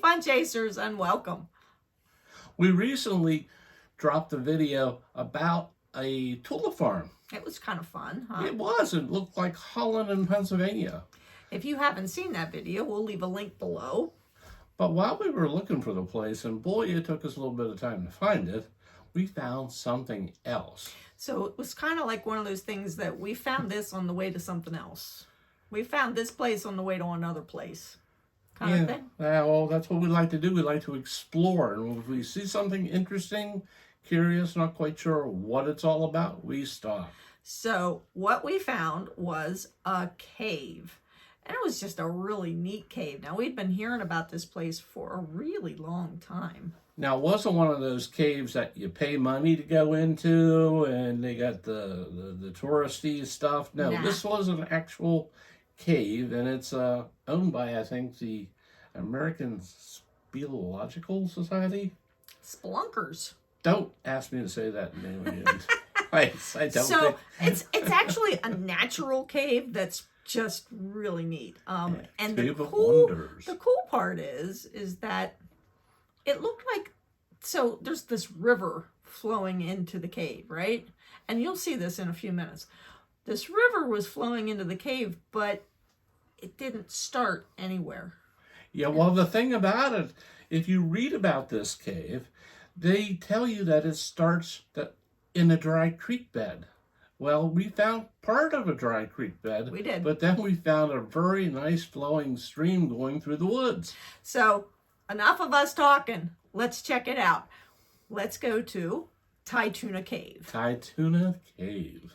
fun chasers, and welcome. We recently dropped a video about a tulip farm. It was kind of fun, huh? It was. It looked like Holland in Pennsylvania. If you haven't seen that video, we'll leave a link below. But while we were looking for the place, and boy, it took us a little bit of time to find it, we found something else. So it was kind of like one of those things that we found this on the way to something else. We found this place on the way to another place. Kind of thing. Well, that's what we like to do. We like to explore. And if we see something interesting, curious, not quite sure what it's all about, we stop. So what we found was a cave. And it was just a really neat cave. Now, we'd been hearing about this place for a really long time. Now, it wasn't one of those caves that you pay money to go into and they got the touristy stuff. No, This was an actual cave, and it's owned by, I think, the American Speleological Society. Spelunkers. Don't ask me to say that name again. I don't. So it's actually a natural cave that's just really neat. And the cool part is that it looked like, so there's this river flowing into the cave, right? And you'll see this in a few minutes. This river was flowing into the cave, but it didn't start anywhere. Yeah, well, the thing about it, if you read about this cave, they tell you that it starts in a dry creek bed. Well, we found part of a dry creek bed. We did. But then we found a very nice flowing stream going through the woods. So, enough of us talking. Let's check it out. Let's go to Tytoona Cave. Tytoona Cave.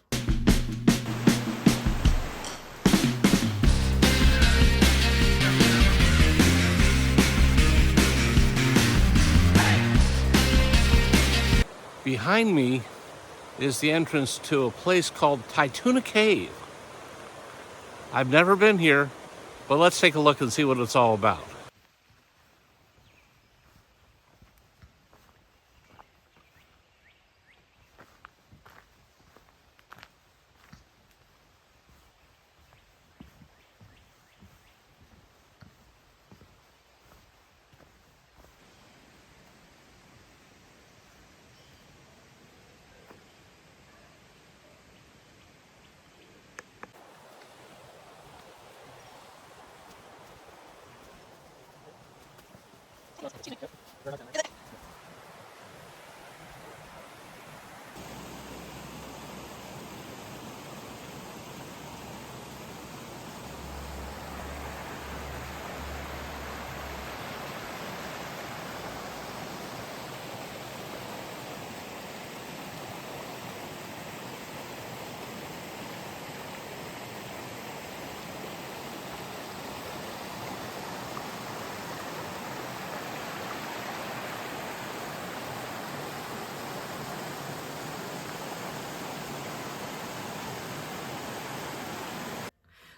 Behind me is the entrance to a place called Tytoona Cave. I've never been here, but let's take a look and see what it's all about.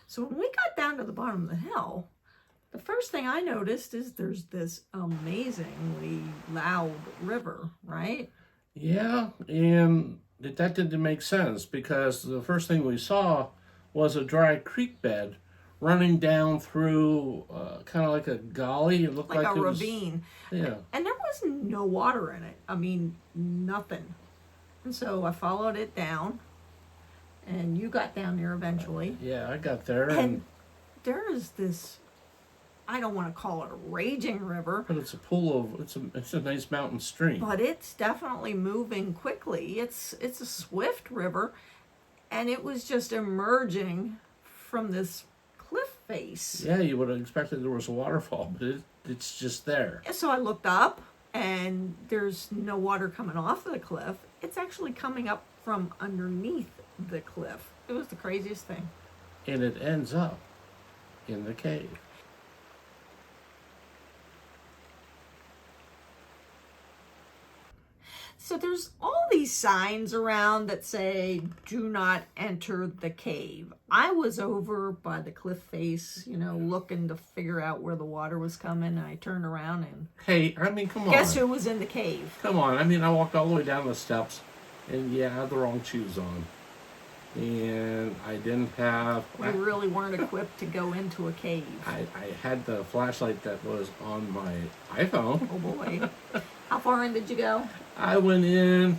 So when we got down to the bottom of the hill, the first thing I noticed is there's this amazingly loud river, right? Yeah, and that didn't make sense because the first thing we saw was a dry creek bed running down through kind of like a gully. It looked like a ravine. Yeah. And there was no water in it. I mean, nothing. And so I followed it down. And you got down there eventually. Yeah, I got there. And there is this, I don't want to call it a raging river. But it's a pool of, it's a nice mountain stream. But it's definitely moving quickly. It's a swift river. And it was just emerging from this cliff face. Yeah, you would have expected there was a waterfall, but it's just there. So I looked up, and there's no water coming off of the cliff. It's actually coming up from underneath the cliff. It was the craziest thing. And it ends up in the cave. So there's all these signs around that say, do not enter the cave. I was over by the cliff face, looking to figure out where the water was coming, and I turned around and... Hey, I mean, come on. Guess who was in the cave? Come on. I mean, I walked all the way down the steps, and yeah, I had the wrong shoes on. and I didn't have... We really weren't equipped to go into a cave. I had the flashlight that was on my iPhone. Oh boy. How far in did you go? I went in,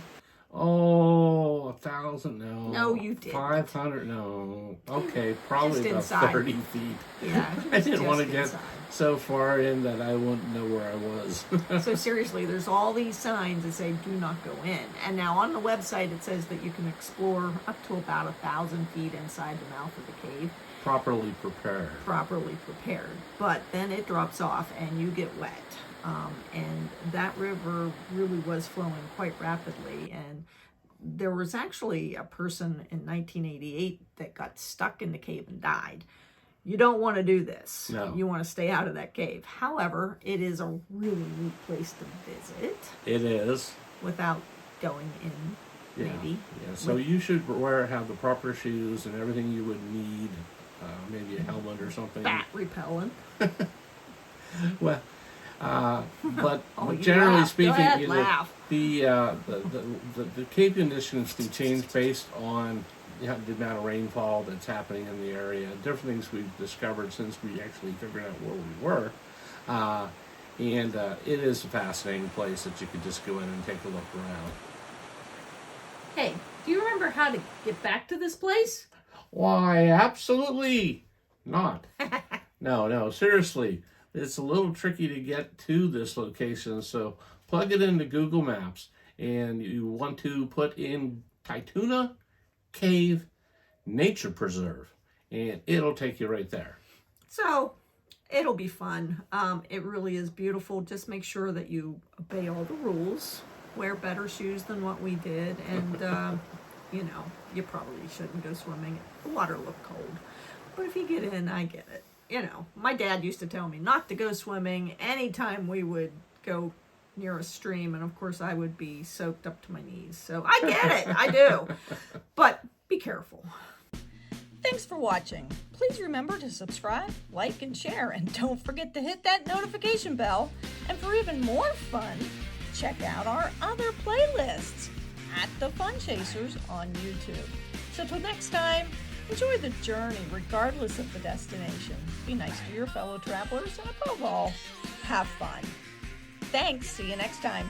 1,000, no. No, you didn't. 500, no. Okay, probably Just about inside. 30 feet. Yeah. I didn't want to just get inside. so far in that I wouldn't know where I was. So seriously, there's all these signs that say do not go in. And now on the website it says that you can explore up to about 1,000 feet inside the mouth of the cave. Properly prepared. Properly prepared. But then it drops off and you get wet. And that river really was flowing quite rapidly. And there was actually a person in 1988 that got stuck in the cave and died. You don't want to do this. No. You want to stay out of that cave. However, it is a really neat place to visit. It is. Without going in, maybe. Yeah, so you should have the proper shoes and everything you would need. Maybe a helmet or something. Bat repellent. Well, but Oh, generally laugh. speaking, Go ahead, laugh. The cave conditions do change based on the amount of rainfall that's happening in the area. Different things we've discovered since we actually figured out where we were, and it is a fascinating place that you could just go in and take a look around. Hey, do you remember how to get back to this place? Why, absolutely not. No, seriously. It's a little tricky to get to this location, so plug it into Google Maps, and you want to put in Tytoona Cave Nature Preserve, and it'll take you right there. So, it'll be fun. It really is beautiful. Just make sure that you obey all the rules. Wear better shoes than what we did, and, you probably shouldn't go swimming. The water looked cold. But if you get in, I get it. My dad used to tell me not to go swimming anytime we would go near a stream, and of course I would be soaked up to my knees. So I get it, I do. But be careful. Thanks for watching. Please remember to subscribe, like, and share, and don't forget to hit that notification bell. And for even more fun, check out our other playlists at The Fun Chasers on YouTube. So till next time, enjoy the journey regardless of the destination. Be nice to your fellow travelers, and above all, have fun. Thanks. See you next time.